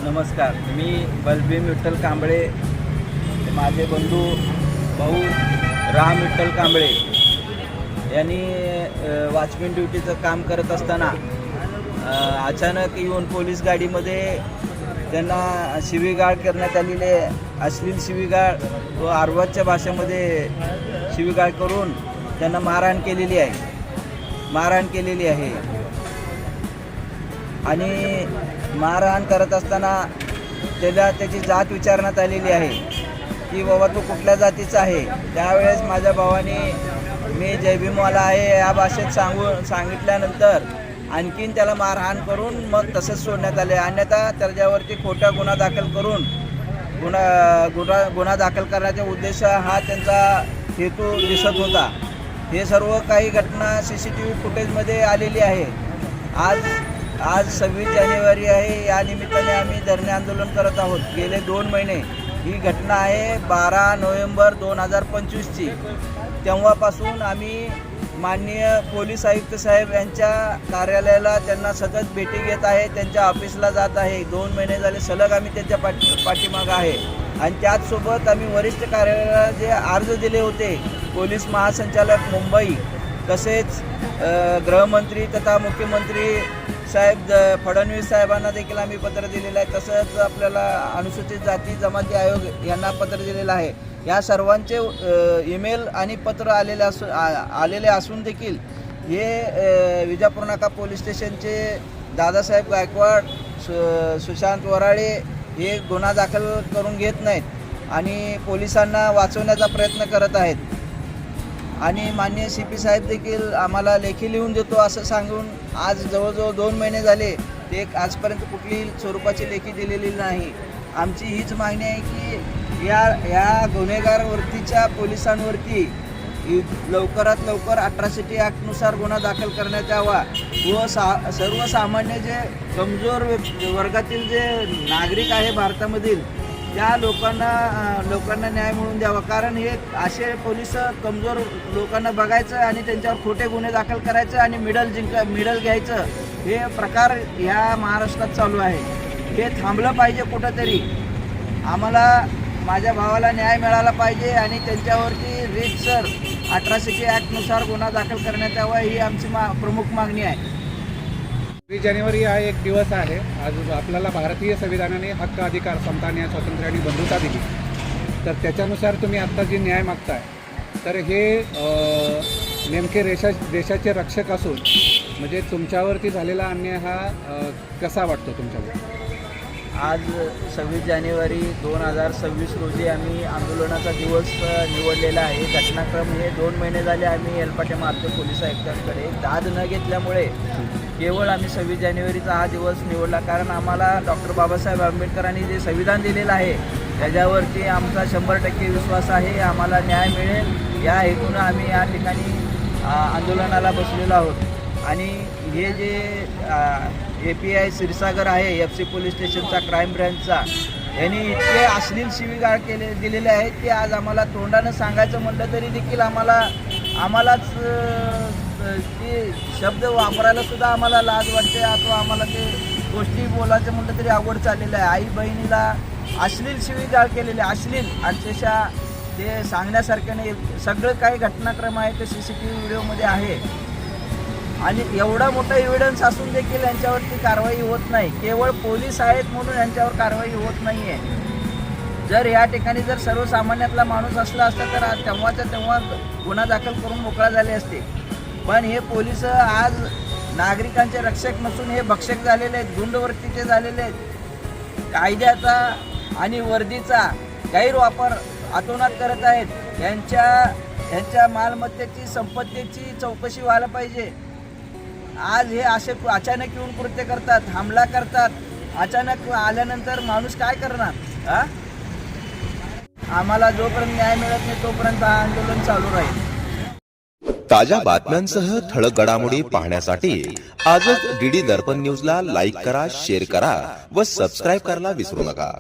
नमस्कार, मी बलभीम विठ्ठल कांबळे, माझे बंधू भाऊ राम विठ्ठल कांबळे यांनी वॉचमॅन ड्युटीचं काम करत असताना अचानक येऊन पोलीस गाडीमध्ये त्यांना शिवीगाळ करण्यात आलेले, अश्लील शिवीगाळ व आरवाच्या भाषेमध्ये शिवीगाळ करून त्यांना मारहाण केलेली आहे आणि मारहाण करत असताना त्याची जात विचारण्यात आलेली आहे की बाबा तू कुठल्या जातीचा आहे. त्यावेळेस माझ्या भावाने मी जय भीमवाला आहे या भाषेत सांगितल्यानंतर आणखीन त्याला मारहाण करून मग तसंच सोडण्यात आले. अन्यथा त्याच्यावरती खोटा गुन्हा दाखल करून गुन्हा दाखल करण्याचा उद्देश हा त्यांचा हेतू दिसत होता. हे सर्व काही घटना CCTV फुटेजमध्ये आलेली आहे. आज 26 जानेवारी आहे. या निमित्ताने आम्ही धरणे आंदोलन करत आहोत. गेले 2 महिने ही घटना आहे 12 नोव्हेंबर 2025ची. तेव्हापासून आम्ही माननीय पोलीस आयुक्त साहेब यांच्या कार्यालयाला त्यांना सतत भेटी घेत आहे, त्यांच्या ऑफिसला जात आहे. 2 महिने झाले सलग आम्ही त्यांच्या पाठीमागं आहे. आणि त्याचसोबत आम्ही वरिष्ठ कार्यालयाला जे अर्ज दिले होते, पोलीस महासंचालक मुंबई तसेच गृहमंत्री तथा मुख्यमंत्री साहेब फडणवीस साहेबांना देखील आम्ही पत्र दिलेलं आहे. तसंच आपल्याला अनुसूचित जाती जमाती आयोग यांना पत्र दिलेलं आहे. या सर्वांचे ईमेल आणि पत्र आलेले असून देखील हे विजापूर नाका पोलीस स्टेशनचे दादासाहेब गायकवाड, सुशांत वराळे हे गुन्हा दाखल करून घेत नाहीत आणि पोलिसांना वाचवण्याचा प्रयत्न करत आहेत. आणि माननीय CP साहेब देखील आम्हाला लेखी लिहून देतो असं सांगून आज जवळजवळ 2 महिने झाले ते आजपर्यंत कुठलीही स्वरूपाची लेखी दिलेली नाही. आमची हीच मागणी आहे की या गुन्हेगार वृत्तीच्या पोलिसांवरती लवकरात लवकर अट्रॉसिटी ॲक्टनुसार गुन्हा दाखल करण्यात यावा व सर्वसामान्य जे कमजोर वर्गातील जे नागरिक आहे भारतामधील त्या लोकांना न्याय मिळवून द्यावा. कारण हे असे पोलीस कमजोर लोकांना बघायचं आणि त्यांच्यावर खोटे गुन्हे दाखल करायचं आणि मिडल घ्यायचं हे प्रकार ह्या महाराष्ट्रात चालू आहे. हे थांबलं पाहिजे कुठंतरी. आम्हाला माझ्या भावाला न्याय मिळाला पाहिजे आणि त्यांच्यावरती रीतसर अट्रॉसिटी ॲक्टनुसार गुन्हा दाखल करण्यात यावा ही आमची प्रमुख मागणी आहे. 20 जानेवारी हा एक दिवस आहे. आज आपल्याला भारतीय संविधानाने हक्क, अधिकार, समता, न्याय, स्वातंत्र्य आणि बंधुता दिली. तर त्याच्यानुसार तुम्ही आत्ता जे न्याय मागताय तर हे नेमके देशाचे रक्षक असून म्हणजे तुमच्यावरती झालेला अन्याय हा कसा वाटतो तुमच्यावर? आज 26 जानेवारी 2026 रोजी आम्ही आंदोलनाचा दिवस निवडलेला आहे. घटनाक्रम हे 2 महिने झाले आम्ही हेलपाटे मारतो पोलीस आयुक्तांकडे. दाद न घेतल्यामुळे केवळ आम्ही 26 जानेवारीचा हा दिवस निवडला. कारण आम्हाला डॉक्टर बाबासाहेब आंबेडकरांनी जे संविधान दिलेलं आहे त्याच्यावरती आमचा 100% विश्वास आहे. आम्हाला न्याय मिळेल या हेतूनं आम्ही या ठिकाणी आंदोलनाला बसलेलो आहोत. आणि हे जे API क्षीरसागर आहे FC पोलीस स्टेशनचा क्राईम ब्रँचचा, यांनी इतके अश्लील शिवीगाळ दिलेले आहेत की आज आम्हाला तोंडानं सांगायचं म्हटलं तरी देखील आम्हालाच ते शब्द वापरायला सुद्धा आम्हाला लाज वाटते अथवा आम्हाला ते गोष्टी बोलायचं म्हटलं तरी अवघड चाललेलं आहे. आई बहिणीला अश्लील शिवीगाळ केलेले, अश्लील अक्षरशः ते सांगण्यासारखं नाही. सगळं काही घटनाक्रम आहे ते CCTV व्हिडिओमध्ये आहे. आणि एवढा मोठा एव्हिडन्स असून देखील यांच्यावरती कारवाई होत नाही. केवळ पोलीस आहेत म्हणून यांच्यावर कारवाई होत नाही आहे. जर या ठिकाणी जर सर्वसामान्यातला माणूस असला असता तर तेव्हा गुन्हा दाखल करून मोकळा झाले असते. पण हे पोलीस आज नागरिकांचे रक्षक नसून हे भक्षक झालेले आहेत, गुंडवृत्तीचे झालेले आहेत. कायद्याचा आणि वर्दीचा गैरवापर अतोनात करत आहेत. यांच्या मालमत्तेची, संपत्तीची चौकशी व्हायला पाहिजे. आज हे असे अचानक येऊन कृत्य करतात, हमला करतात. अचानक आल्यानंतर माणूस काय करणार? आम्हाला जोपर्यंत न्याय मिळत नाही तोपर्यंत हा आंदोलन चालू राहील. ताज्या बातम्यांसह ठळक घडामोडी पाहण्यासाठी आजच DD दर्पण न्यूजला लाईक करा, शेअर करा व सबस्क्राईब करायला विसरू नका.